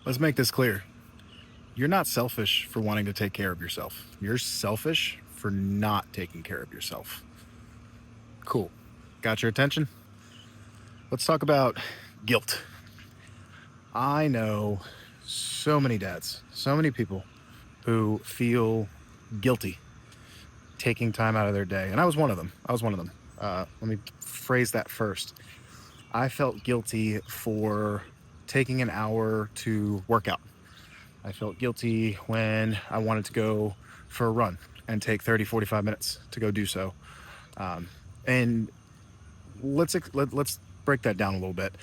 Let's make this clear. You're not selfish for wanting to take care of yourself. You're selfish for not taking care of yourself. Cool. Got your attention? Let's talk about guilt. I know so many dads, so many people who feel guilty taking time out of their day. And I was one of them. Let me phrase that first. I felt guilty for taking an hour to work out. I felt guilty when I wanted to go for a run and take 30, 45 minutes to go do so. Um, and let's break that down a little bit.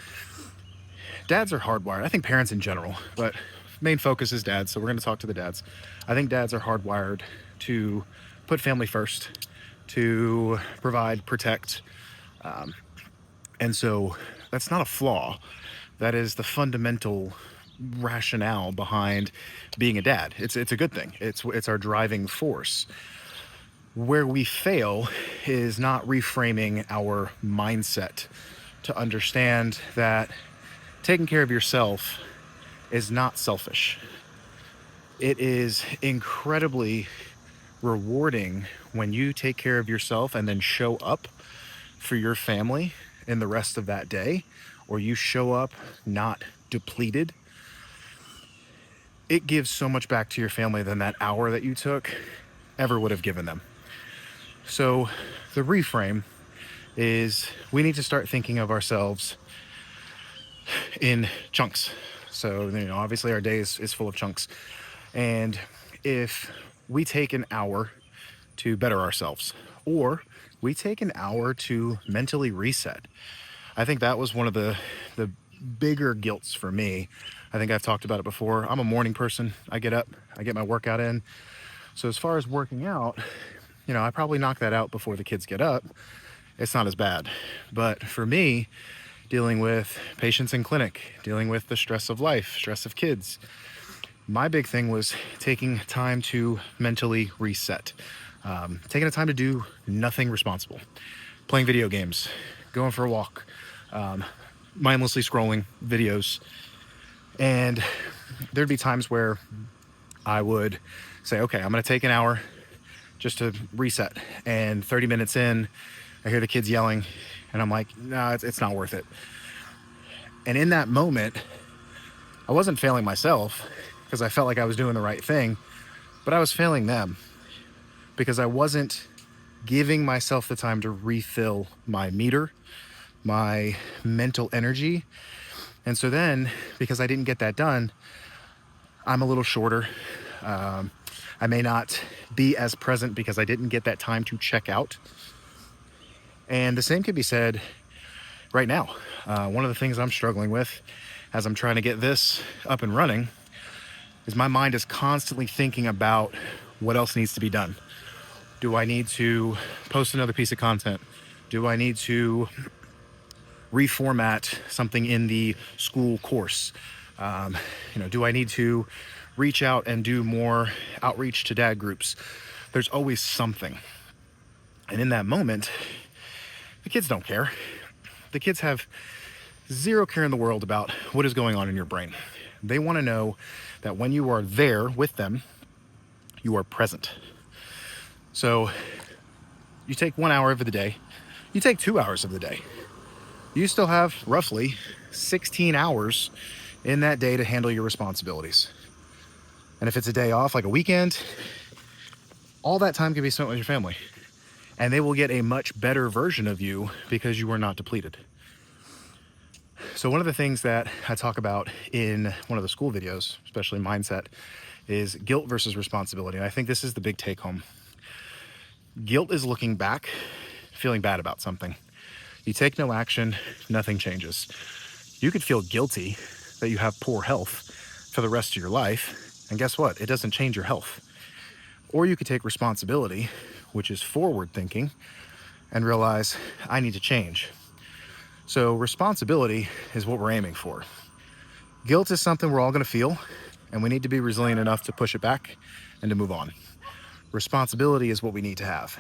Dads are hardwired. I think parents in general, but main focus is dads. So we're going to talk to the dads. I think dads are hardwired to put family first, to provide, protect. And so that's not a flaw. That is the fundamental rationale behind being a dad. It's a good thing. It's our driving force. Where we fail is not reframing our mindset to understand that taking care of yourself is not selfish. It is incredibly rewarding when you take care of yourself and then show up for your family in the rest of that day, or you show up not depleted. It gives so much back to your family than that hour that you took ever would have given them. So the reframe is we need to start thinking of ourselves in chunks. So, obviously our day is full of chunks. And if we take an hour to better ourselves, or we take an hour to mentally reset, I think that was one of the bigger guilts for me. I think I've talked about it before. I'm a morning person. I get up, I get my workout in. So as far as working out, I probably knock that out before the kids get up. It's not as bad. But for me, dealing with patients in clinic, dealing with the stress of life, stress of kids, my big thing was taking time to mentally reset. Taking the time to do nothing responsible. Playing video games, going for a walk, mindlessly scrolling videos. And there'd be times where I would say, okay, I'm going to take an hour just to reset. And 30 minutes in, I hear the kids yelling, and I'm like, no, it's not worth it. And in that moment, I wasn't failing myself because I felt like I was doing the right thing, but I was failing them because I wasn't giving myself the time to refill my meter, my mental energy. And so then, because I didn't get that done, I'm a little shorter. I may not be as present because I didn't get that time to check out. And the same could be said right now. One of the things I'm struggling with as I'm trying to get this up and running is my mind is constantly thinking about what else needs to be done. Do I need to post another piece of content? Do I need to reformat something in the school course? Do I need to reach out and do more outreach to dad groups? There's always something. And in that moment, the kids don't care. The kids have zero care in the world about what is going on in your brain. They want to know that when you are there with them, you are present. So you take 1 hour of the day, you take 2 hours of the day. You still have roughly 16 hours in that day to handle your responsibilities. And if it's a day off, like a weekend, all that time can be spent with your family. And they will get a much better version of you because you are not depleted. So one of the things that I talk about in one of the school videos, especially mindset, is guilt versus responsibility. And I think this is the big take home. Guilt is looking back, feeling bad about something. You take no action, nothing changes. You could feel guilty that you have poor health for the rest of your life. And guess what? It doesn't change your health. Or you could take responsibility, which is forward thinking, and realize I need to change. So responsibility is what we're aiming for. Guilt is something we're all going to feel, and we need to be resilient enough to push it back and to move on. Responsibility is what we need to have.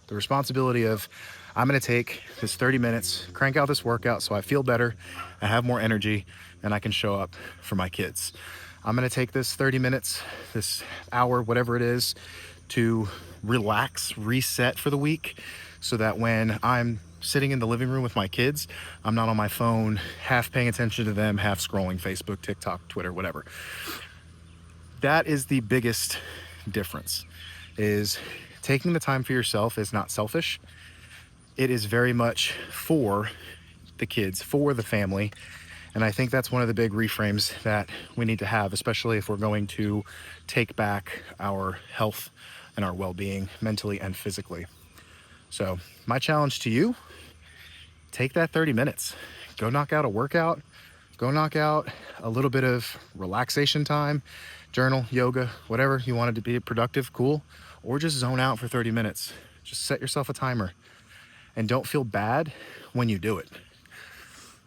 The responsibility of, I'm going to take this 30 minutes, crank out this workout so I feel better, I have more energy, and I can show up for my kids. I'm going to take this 30 minutes, this hour, whatever it is, to relax, reset for the week, so that when I'm sitting in the living room with my kids, I'm not on my phone, half paying attention to them, half scrolling Facebook, TikTok, Twitter, whatever. That is the biggest difference, is taking the time for yourself is not selfish. It is very much for the kids, for the family. And I think that's one of the big reframes that we need to have, especially if we're going to take back our health and our well-being mentally and physically. So my challenge to you, take that 30 minutes, go knock out a workout, go knock out a little bit of relaxation time, journal, yoga, whatever you want it to be productive, cool, or just zone out for 30 minutes. Just set yourself a timer and don't feel bad when you do it.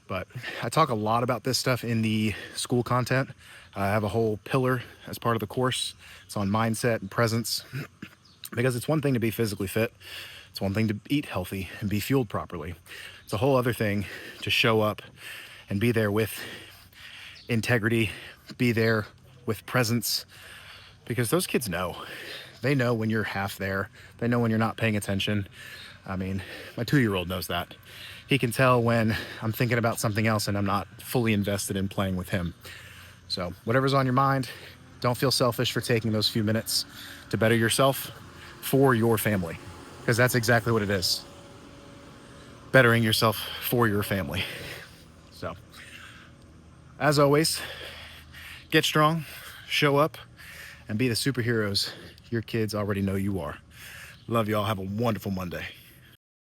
But I talk a lot about this stuff in the school content. I have a whole pillar as part of the course. It's on mindset and presence, because it's one thing to be physically fit. It's one thing to eat healthy and be fueled properly. It's a whole other thing to show up and be there with integrity, be there with presence, because those kids know. They know when you're half there. They know when you're not paying attention. I mean, my 2-year-old knows that. He can tell when I'm thinking about something else and I'm not fully invested in playing with him. So whatever's on your mind, don't feel selfish for taking those few minutes to better yourself for your family, because that's exactly what it is. Bettering yourself for your family. So, as always, get strong, show up, and be the superheroes your kids already know you are. Love y'all. Have a wonderful Monday.